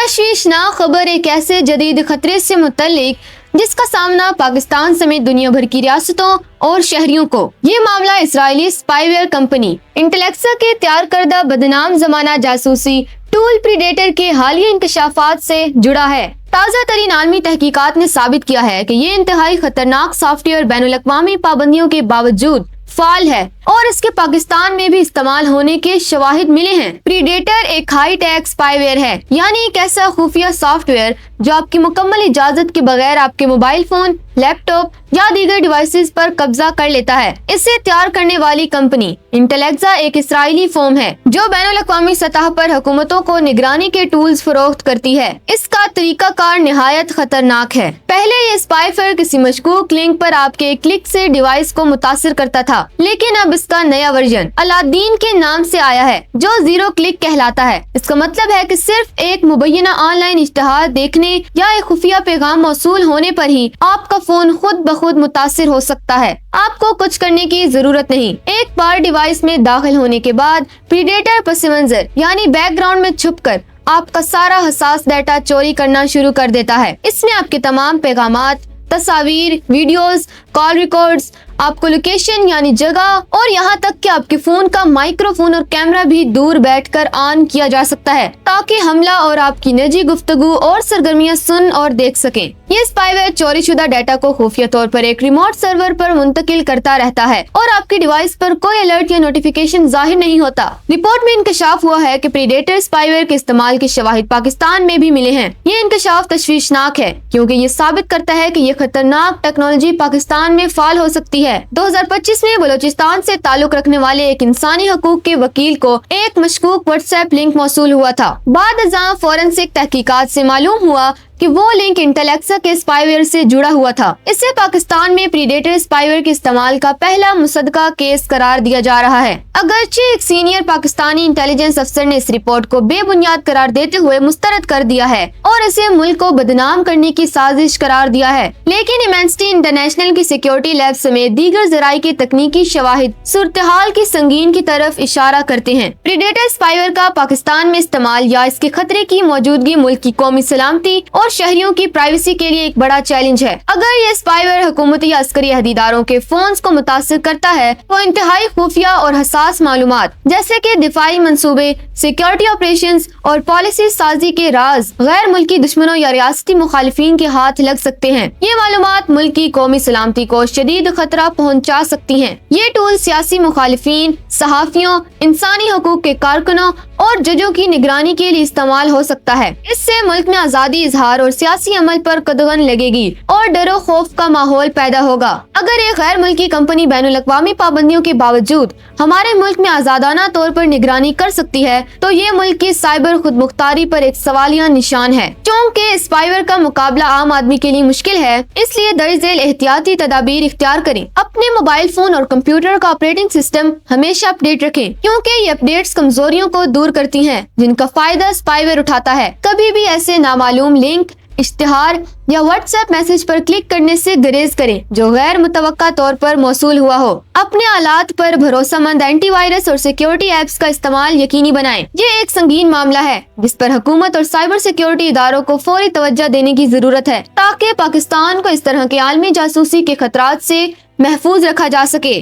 तशवीशनाक खबर एक ऐसे जदीद खतरे से मुतल्लिक जिसका सामना पाकिस्तान समेत दुनिया भर की रियासतों और शहरियों को। ये मामला इसराइली स्पाईवेयर कंपनी इंटेलेक्सा के तैयार करदा बदनाम जमाना जासूसी टूल प्रीडेटर के हालिया इंकशाफात से जुड़ा है। ताज़ा तरीन आलमी तहकीकात ने साबित किया है कि ये इंतहाई खतरनाक सॉफ्टवेयर बैनुल-अक़वामी पाबंदियों के बावजूद फाल है और इसके पाकिस्तान में भी इस्तेमाल होने के शवाहिद मिले हैं। प्रीडेटर एक हाई टेक स्पाईवेयर है, यानी एक ऐसा खुफिया सॉफ्टवेयर जो आपकी मुकम्मल इजाजत के बगैर आपके मोबाइल फोन, लैपटॉप या दीगर डिवाइसेस पर कब्जा कर लेता है। इसे तैयार करने वाली कंपनी इंटेलेक्सा एक इसराइली फर्म है जो बैनुल-अक़वामी सतह पर हुकूमतों को निगरानी के टूल्स फरोख्त करती है। इसका तरीकाकार निहायत खतरनाक है। पहले ये स्पाईवेयर किसी मशकूक लिंक पर आपके क्लिक से डिवाइस को मुतासिर करता था, लेकिन अब इसका नया वर्जन अलादीन के नाम से आया है जो 0 क्लिक कहलाता है। इसका मतलब है कि सिर्फ एक मुबैना ऑनलाइन इश्तिहार देखने या एक खुफिया पैगाम मौसूल होने पर ही आपका फोन खुद ब खुद मुतासिर हो सकता है। आपको कुछ करने की जरूरत नहीं। एक बार डिवाइस में दाखिल होने के बाद प्रीडेटर पस मंजर यानी बैकग्राउंड में छुपकर आपका सारा हसास डाटा चोरी करना शुरू कर देता है। इसमें आपके तमाम पैगामात, तस्वीर, वीडियोस, कॉल रिकॉर्ड्स, आपको लोकेशन यानी जगह और यहाँ तक कि आपके फोन का माइक्रोफोन और कैमरा भी दूर बैठकर ऑन किया जा सकता है ताकि हमला और आपकी निजी गुफ्तगू और सरगर्मियां सुन और देख सकें। ये स्पाईवेयर चोरी शुदा डाटा को खुफिया तौर पर एक रिमोट सर्वर पर मुंतकिल करता रहता है और आपके डिवाइस पर कोई अलर्ट या नोटिफिकेशन जाहिर नहीं होता। रिपोर्ट में इंकशाफ हुआ है कि प्रीडेटर स्पाईवेयर के इस्तेमाल के शवाहिद पाकिस्तान में भी मिले हैं। ये इंकशाफ तशवीशनाक है क्योंकि ये साबित करता है कि ये खतरनाक टेक्नोलॉजी पाकिस्तान में फाल हो सकती है। 2025 में बलूचिस्तान से ताल्लुक रखने वाले एक इंसानी हकूक के वकील को एक मशकूक व्हाट्सएप लिंक मौसूल हुआ था। बाद अज़ां फॉरेंसिक तहकीकात से मालूम हुआ कि वो लिंक इंटेलेक्सा के स्पाईवेयर से जुड़ा हुआ था। इसे पाकिस्तान में प्रीडेटर स्पाईवेयर के इस्तेमाल का पहला मुसद्दका केस करार दिया जा रहा है। अगरचे एक सीनियर पाकिस्तानी इंटेलिजेंस अफसर ने इस रिपोर्ट को बेबुनियाद करार देते हुए मुस्तरद कर दिया है और इसे मुल्क को बदनाम करने की साजिश करार दिया है, लेकिन इमेंसिटी इंटरनेशनल की सिक्योरिटी लैब समेत दीगर जराये के तकनीकी शवाहिद सूरत-ए-हाल की संगीन की तरफ इशारा करते हैं। प्रीडेटर स्पाईवेयर का पाकिस्तान में इस्तेमाल या इसके खतरे की मौजूदगी मुल्क की कौमी सलामती और शहरियों की प्राइवेसी के लिए एक बड़ा चैलेंज है। अगर ये स्पाईवेयर हुकूमती या अस्करी अहदेदारों के फोन्स को मुतासिर करता है तो इंतहाई खुफिया और हसास मालूमात जैसे कि दिफाई मंसूबे, सिक्योरिटी ऑपरेशंस और पॉलिसी साजी के राज गैर मुल्की दुश्मनों या रियासती मुखालिफिन के हाथ लग सकते हैं। ये मालूमात मुल्क की कौमी सलामती को शदीद खतरा पहुंचा सकती हैं। ये टूल सियासी मुखालिफिन, सहाफियों, इंसानी हकूक के कारकुनों और जजों की निगरानी के लिए इस्तेमाल हो सकता है। इससे मुल्क में आजादी इजहार और सियासी अमल पर कदगन लगेगी और डरो खौफ का माहौल पैदा होगा। अगर एक गैर मुल्की कंपनी बैनुल-अक़वामी पाबंदियों के बावजूद हमारे मुल्क में आजादाना तौर पर निगरानी कर सकती है तो ये मुल्क की साइबर खुद मुख्तारी पर एक सवालिया निशान है। चूँकि स्पाईवेयर का मुकाबला आम आदमी के लिए मुश्किल है, इसलिए दरअसल एहतियाती तदाबीर इख्तियार करें। अपने मोबाइल फोन और कंप्यूटर का ऑपरेटिंग सिस्टम हमेशा अपडेट रखें क्योंकि ये अपडेट्स कमजोरियों को दूर करती हैं जिनका फायदा स्पाईवेयर उठाता है। कभी भी ऐसे नामालूम लिंक, इश्तिहार या व्हाट्सएप मैसेज पर क्लिक करने से गुरेज करें जो गैर मुतवक्का तौर पर मौसूल हुआ हो। अपने आलात पर भरोसेमंद एंटीवायरस और सिक्योरिटी एप्स का इस्तेमाल यकीनी बनाएं। ये एक संगीन मामला है जिस पर हुकूमत और साइबर सिक्योरिटी इदारों को फौरी तवज्जो देने की जरूरत है ताकि पाकिस्तान को इस तरह के आलमी जासूसी के खतरात से महफूज रखा जा सके।